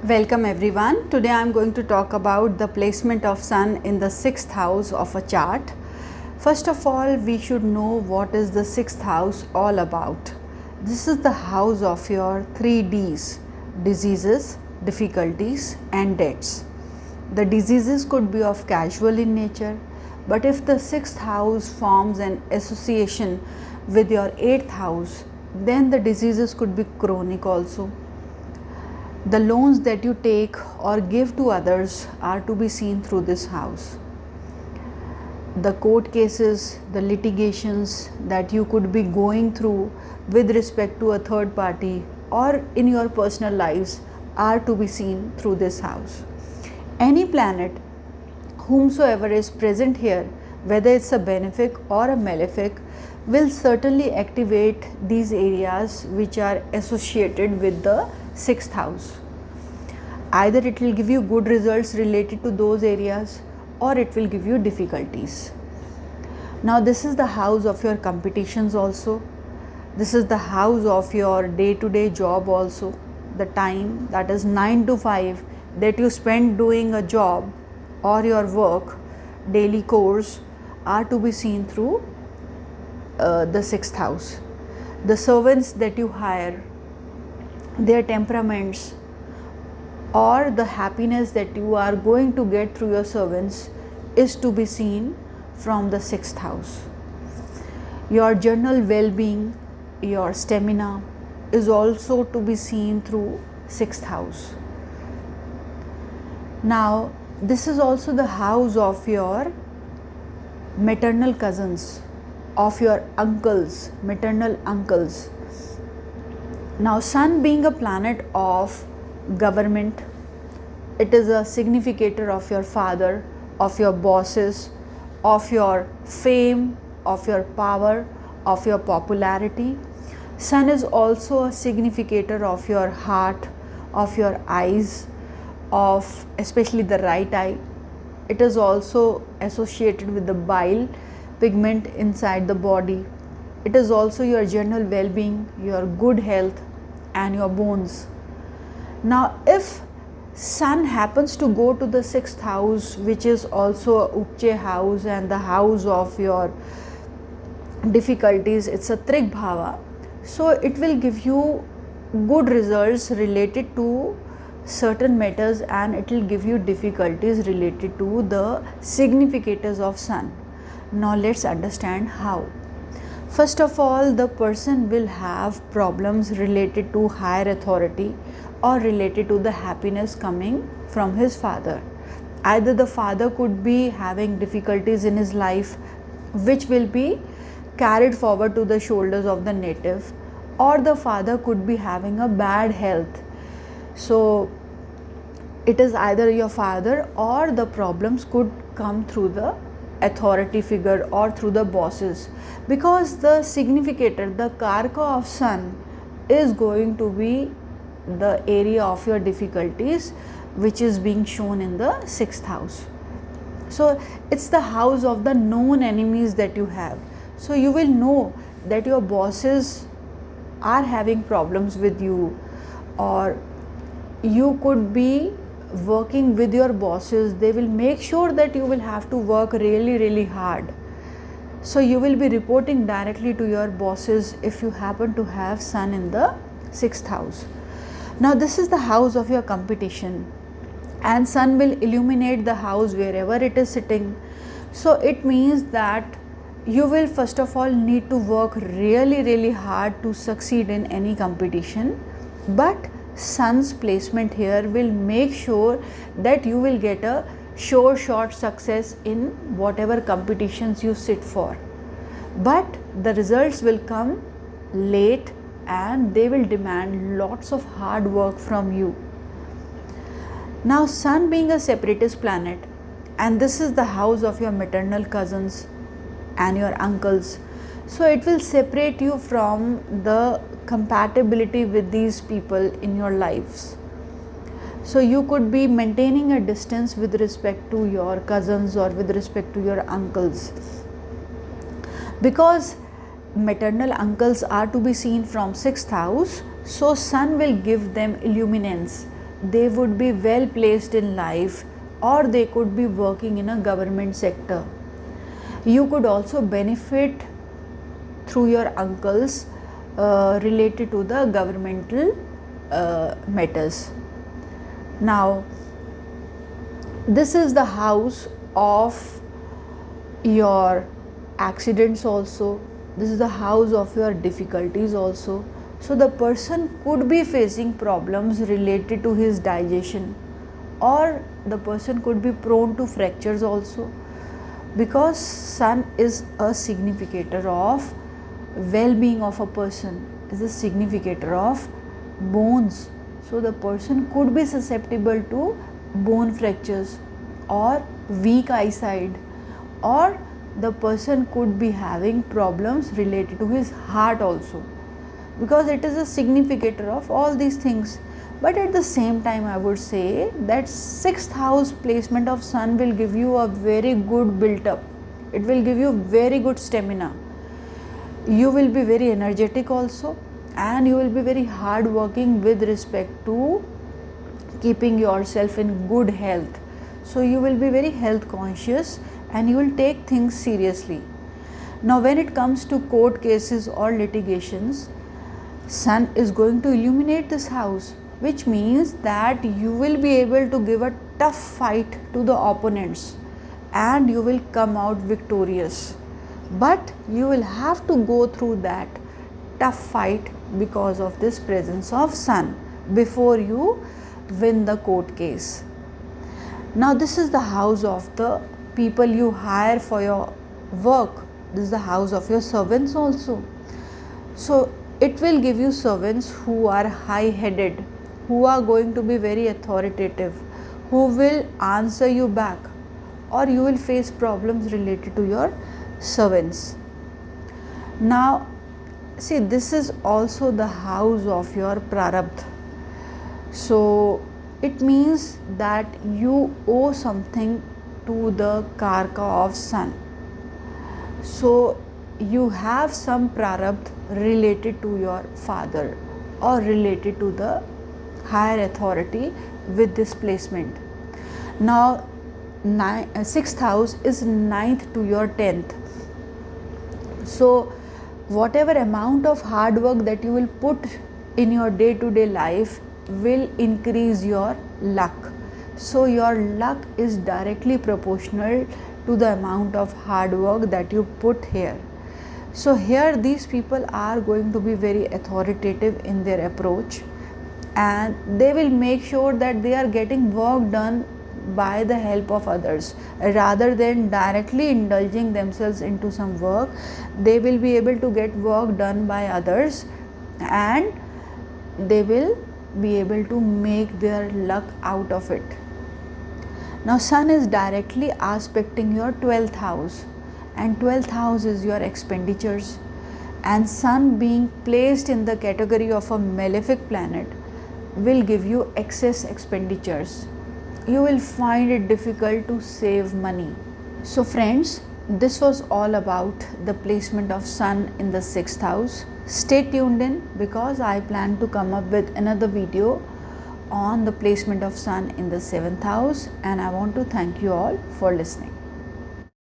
Welcome everyone. Today I am going to talk about the placement of Sun in the 6th house of a chart. First of all, we should know what is the 6th house all about. This is the house of your 3 Ds: diseases, difficulties and debts. The diseases could be of casual in nature, but if the 6th house forms an association with your 8th house, then the diseases could be chronic also. The loans that you take or give to others are to be seen through this house. The court cases, the litigations that you could be going through with respect to a third party or in your personal lives are to be seen through this house. Any planet, whomsoever is present here, whether it's a benefic or a malefic, will certainly activate these areas which are associated with the 6th house. Either it will give you good results related to those areas or it will give you difficulties. Now this is the house of your competitions also. This is the house of your day-to-day job also. The time, that is 9 to 5, that you spend doing a job or your work, daily course, are to be seen through the 6th house. The servants that you hire, their temperaments or the happiness that you are going to get through your servants is to be seen from the 6th house. Your general well-being, your stamina is also to be seen through 6th house. Now this is also the house of your maternal cousins, of your uncles, maternal uncles. Now Sun being a planet of government, it is a significator of your father, of your bosses, of your fame, of your power, of your popularity. Sun is also a significator of your heart, of your eyes, of especially the right eye. It is also associated with the bile pigment inside the body. It is also your general well-being, your good health and your bones. Now if Sun happens to go to the 6th house, which is also a Upche house and the house of your difficulties, it's a Trig Bhava, so it will give you good results related to certain matters and it will give you difficulties related to the significators of Sun. Now let's understand how. First of all, the person will have problems related to higher authority or related to the happiness coming from his father. Either the father could be having difficulties in his life which will be carried forward to the shoulders of the native, or the father could be having a bad health. So it is either your father or the problems could come through the authority figure or through the bosses, because the significator, the karka of Sun is going to be the area of your difficulties which is being shown in the 6th house. So it's the house of the known enemies that you have. So you will know that your bosses are having problems with you, or you could be working with your bosses. They will make sure that you will have to work really hard. So you will be reporting directly to your bosses if you happen to have Sun in the 6th house. Now this is the house of your competition and Sun will illuminate the house wherever it is sitting. So it means that you will first of all need to work really hard to succeed in any competition, but Sun's placement here will make sure that you will get a sure shot success in whatever competitions you sit for. But the results will come late and they will demand lots of hard work from you. Now Sun being a separatist planet, and this is the house of your maternal cousins and your uncles, so it will separate you from the compatibility with these people in your lives. So you could be maintaining a distance with respect to your cousins or with respect to your uncles, because maternal uncles are to be seen from 6th house. So Sun will give them illuminance they would be well placed in life, or they could be working in a government sector. You could also benefit through your uncles related to the governmental matters. Now, this is the house of your accidents also. This is the house of your difficulties also. So the person could be facing problems related to his digestion, or the person could be prone to fractures also, because sun is a significator of well-being of a person, is a significator of bones. So the person could be susceptible to bone fractures or weak eyesight, or the person could be having problems related to his heart also, because it is a significator of all these things. But at the same time, I would say that sixth house placement of sun will give you a very good built up. It will give you very good stamina. You will be very energetic also, and you will be very hard working with respect to keeping yourself in good health. So you will be very health conscious and you will take things seriously. Now, when it comes to court cases or litigations, sun is going to illuminate this house, which means that you will be able to give a tough fight to the opponents and you will come out victorious. But you will have to go through that tough fight because of this presence of sun before you win the court case. Now, this is the house of the people you hire for your work. This is the house of your servants also. So it will give you servants who are high headed, who are going to be very authoritative, who will answer you back, or you will face problems related to your servants. Now, see, this is also the house of your prarabdha. So it means that you owe something to the karka of sun. So you have some prarabdha related to your father or related to the higher authority with this placement. Now, sixth house is ninth to your 10th. So whatever amount of hard work that you will put in your day-to-day life will increase your luck. So your luck is directly proportional to the amount of hard work that you put here. So here these people are going to be very authoritative in their approach, and they will make sure that they are getting work done by the help of others rather than directly indulging themselves into some work. They will be able to get work done by others and they will be able to make their luck out of it. Now, sun is directly aspecting your 12th house, and 12th house is your expenditures, and sun being placed in the category of a malefic planet will give you excess expenditures. You will find it difficult to save money. So friends, this was all about the placement of sun in the 6th house. Stay tuned in, because I plan to come up with another video on the placement of sun in the 7th house, and I want to thank you all for listening.